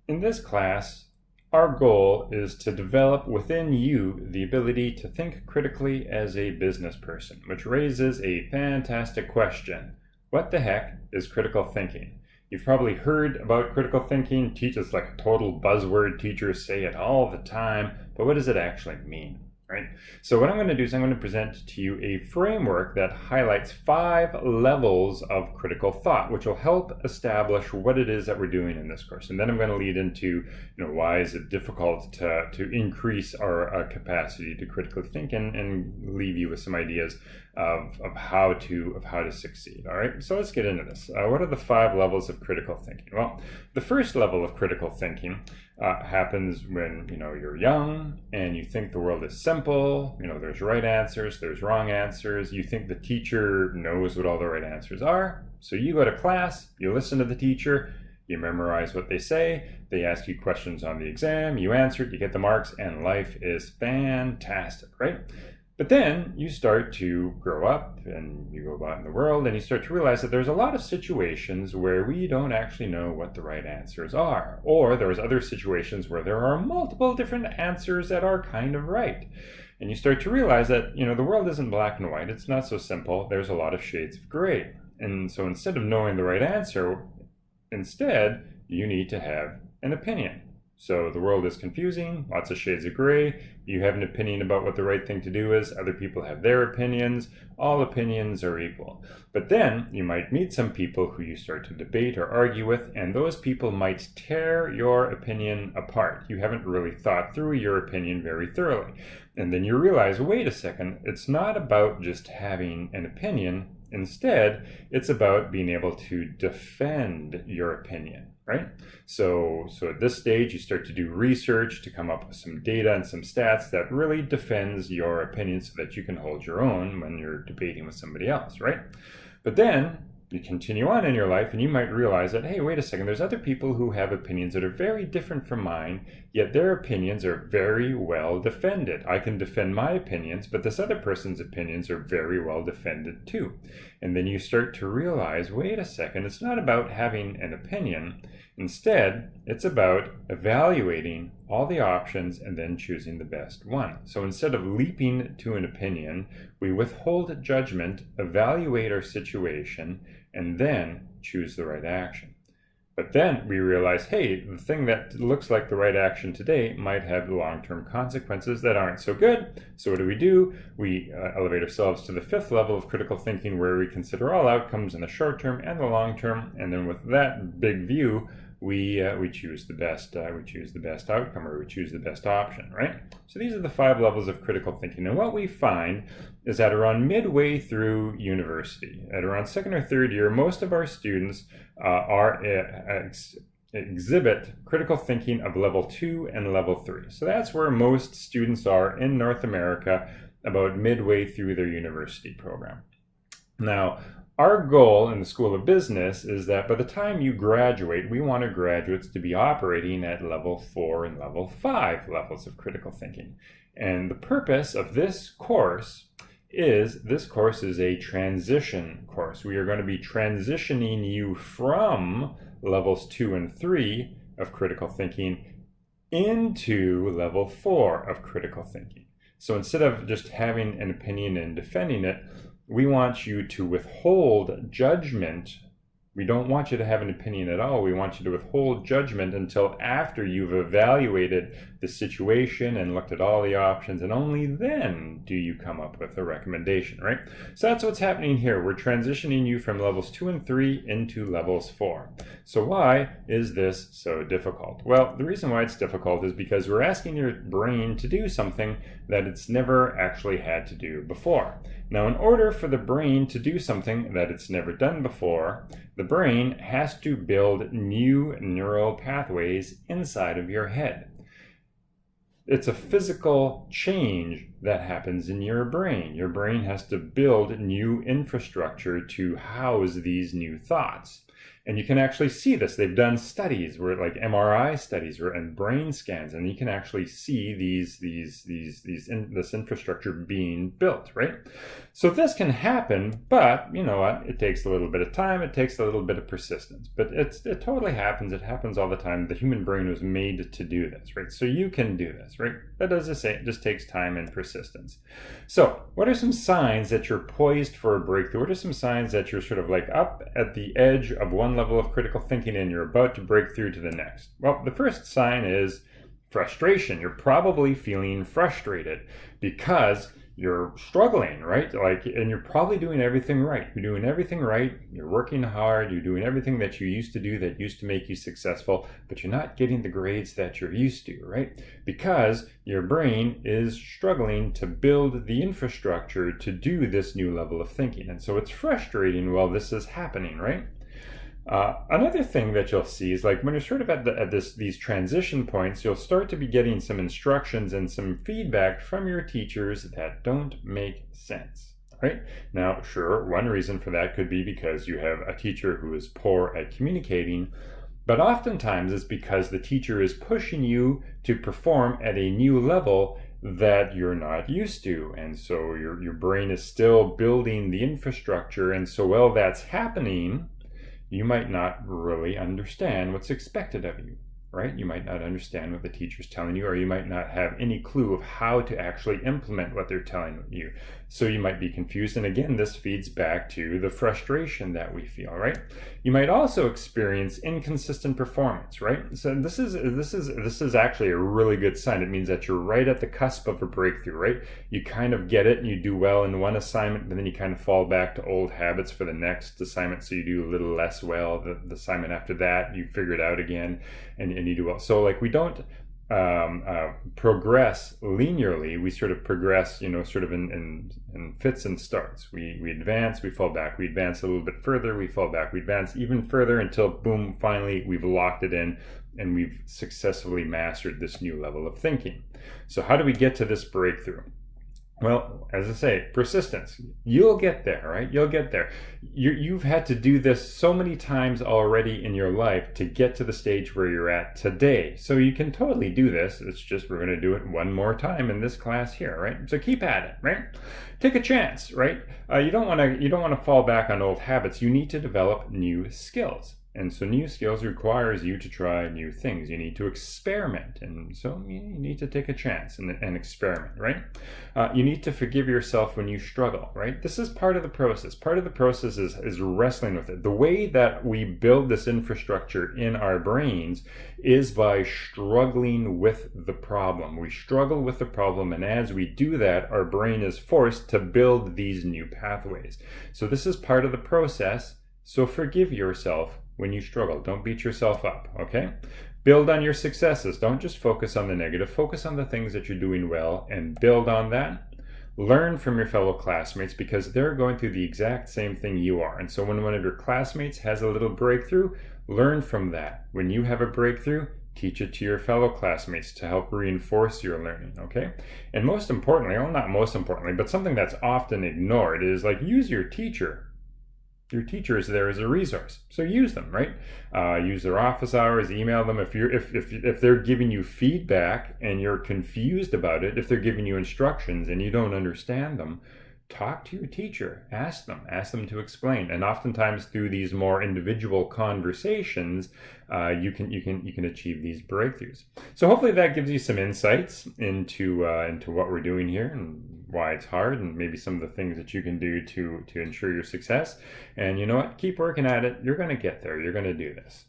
In this class, our goal is to develop within you the ability to think critically as a business person, which raises a fantastic question. What the heck is critical thinking? You've probably heard about critical thinking. Teachers like a total buzzword. Teachers say it all the time, but what does it actually mean? Right? So what I'm going to do is I'm going to present to you a framework that highlights 5 levels of critical thought, which will help establish what it is that we're doing in this course. And then I'm going to lead into, why is it difficult to increase our capacity to critically think and leave you with some ideas of how to succeed. All right, so let's get into this. What are the 5 levels of critical thinking? Well, the first level of critical thinking happens when you're young and you think the world is simple. There's right answers, there's wrong answers. You think the teacher knows what all the right answers are. So you go to class, you listen to the teacher, you memorize what they say, they ask you questions on the exam, you answer it, you get the marks, and life is fantastic, right? But then you start to grow up and you go out in the world and you start to realize that there's a lot of situations where we don't actually know what the right answers are. Or there's other situations where there are multiple different answers that are kind of right. And you start to realize that, the world isn't black and white. It's not so simple. There's a lot of shades of gray. And so instead of knowing the right answer, instead, you need to have an opinion. So the world is confusing, lots of shades of gray. You have an opinion about what the right thing to do is. Other people have their opinions. All opinions are equal. But then you might meet some people who you start to debate or argue with, and those people might tear your opinion apart. You haven't really thought through your opinion very thoroughly. And then you realize, wait a second, it's not about just having an opinion. Instead, it's about being able to defend your opinion, right? So at this stage, you start to do research to come up with some data and some stats that really defends your opinion so that you can hold your own when you're debating with somebody else, right? But then you continue on in your life and you might realize that, hey, wait a second, there's other people who have opinions that are very different from mine, yet their opinions are very well defended. I can defend my opinions, but this other person's opinions are very well defended too. And then you start to realize, wait a second, it's not about having an opinion. Instead, it's about evaluating all the options and then choosing the best one. So instead of leaping to an opinion, we withhold judgment, evaluate our situation, and then choose the right action. But then we realize, hey, the thing that looks like the right action today might have long-term consequences that aren't so good. So what do? We elevate ourselves to the 5th level of critical thinking, where we consider all outcomes in the short term and the long term. And then with that big view, we choose the best outcome, or we choose the best option, right? So these are the 5 levels of critical thinking. And what we find is that around midway through university, at around 2nd or 3rd year, most of our students exhibit critical thinking of level 2 and level 3. So that's where most students are in North America, about midway through their university program. Now, our goal in the School of Business is that by the time you graduate, we want our graduates to be operating at level 4 and level 5 levels of critical thinking. And the purpose of this course is a transition course. We are going to be transitioning you from levels 2 and 3 of critical thinking into level 4 of critical thinking. So instead of just having an opinion and defending it, we want you to withhold judgment. We don't want you to have an opinion at all. We want you to withhold judgment until after you've evaluated the situation and looked at all the options, and only then do you come up with a recommendation, right? So that's what's happening here. We're transitioning you from levels 2 and 3 into levels 4. So why is this so difficult? Well, the reason why it's difficult is because we're asking your brain to do something that it's never actually had to do before. Now, in order for the brain to do something that it's never done before, the brain has to build new neural pathways inside of your head. It's a physical change that happens in your brain. Your brain has to build new infrastructure to house these new thoughts. And you can actually see this. They've done studies where, like MRI studies and brain scans, and you can actually see this infrastructure being built, right? So this can happen, but you know what? It takes a little bit of time. It takes a little bit of persistence, but it totally happens. It happens all the time. The human brain was made to do this, right? So you can do this, right? That doesn't say it just takes time and persistence. So what are some signs that you're poised for a breakthrough? What are some signs that you're sort of like up at the edge of one level of critical thinking and you're about to break through to the next? Well, the first sign is frustration. You're probably feeling frustrated because you're struggling, right? And you're probably doing everything right. You're doing everything right. You're working hard. You're doing everything that you used to do that used to make you successful, but you're not getting the grades that you're used to, right? Because your brain is struggling to build the infrastructure to do this new level of thinking. And so it's frustrating while this is happening, right? Another thing that you'll see is like when you're sort of at these transition points, you'll start to be getting some instructions and some feedback from your teachers that don't make sense, right? Now, sure, one reason for that could be because you have a teacher who is poor at communicating, but oftentimes it's because the teacher is pushing you to perform at a new level that you're not used to. And so your brain is still building the infrastructure. And so while that's happening, you might not really understand what's expected of you, right? You might not understand what the teacher's telling you, or you might not have any clue of how to actually implement what they're telling you. So you might be confused. And again, this feeds back to the frustration that we feel, right? You might also experience inconsistent performance, right? So this is actually a really good sign. It means that you're right at the cusp of a breakthrough, right? You kind of get it and you do well in one assignment, but then you kind of fall back to old habits for the next assignment. So you do a little less well. The assignment after that, you figure it out again and you do well. So like we don't progress linearly. We sort of progress, sort of in fits and starts. We advance, we fall back. We advance a little bit further, we fall back. We advance even further until boom, finally we've locked it in and we've successfully mastered this new level of thinking. So how do we get to this breakthrough? Well, as I say, persistence. You'll get there, right? You'll get there. You've had to do this so many times already in your life to get to the stage where you're at today. So you can totally do this. It's just we're going to do it one more time in this class here, right? So keep at it, right? Take a chance, right? You don't want to fall back on old habits. You need to develop new skills. And so new skills requires you to try new things. You need to experiment. And so you need to take a chance and experiment, right? You need to forgive yourself when you struggle, right? This is part of the process. Part of the process is wrestling with it. The way that we build this infrastructure in our brains is by struggling with the problem. We struggle with the problem. And as we do that, our brain is forced to build these new pathways. So this is part of the process. So forgive yourself when you struggle. Don't beat yourself up, okay? Build on your successes. Don't just focus on the negative. Focus on the things that you're doing well and build on that. Learn from your fellow classmates because they're going through the exact same thing you are. And so when one of your classmates has a little breakthrough, learn from that. When you have a breakthrough, teach it to your fellow classmates to help reinforce your learning, okay? And most importantly, well, not most importantly, but something that's often ignored is like use your teacher. Your teacher is there as a resource, so use them, right? Use their office hours, email them. If they're giving you feedback and you're confused about it, if they're giving you instructions and you don't understand them, talk to your teacher. Ask them to explain. And oftentimes through these more individual conversations, you can achieve these breakthroughs. So hopefully that gives you some insights into what we're doing here and why it's hard, and maybe some of the things that you can do to ensure your success. And you know what? Keep working at it. You're going to get there. You're going to do this.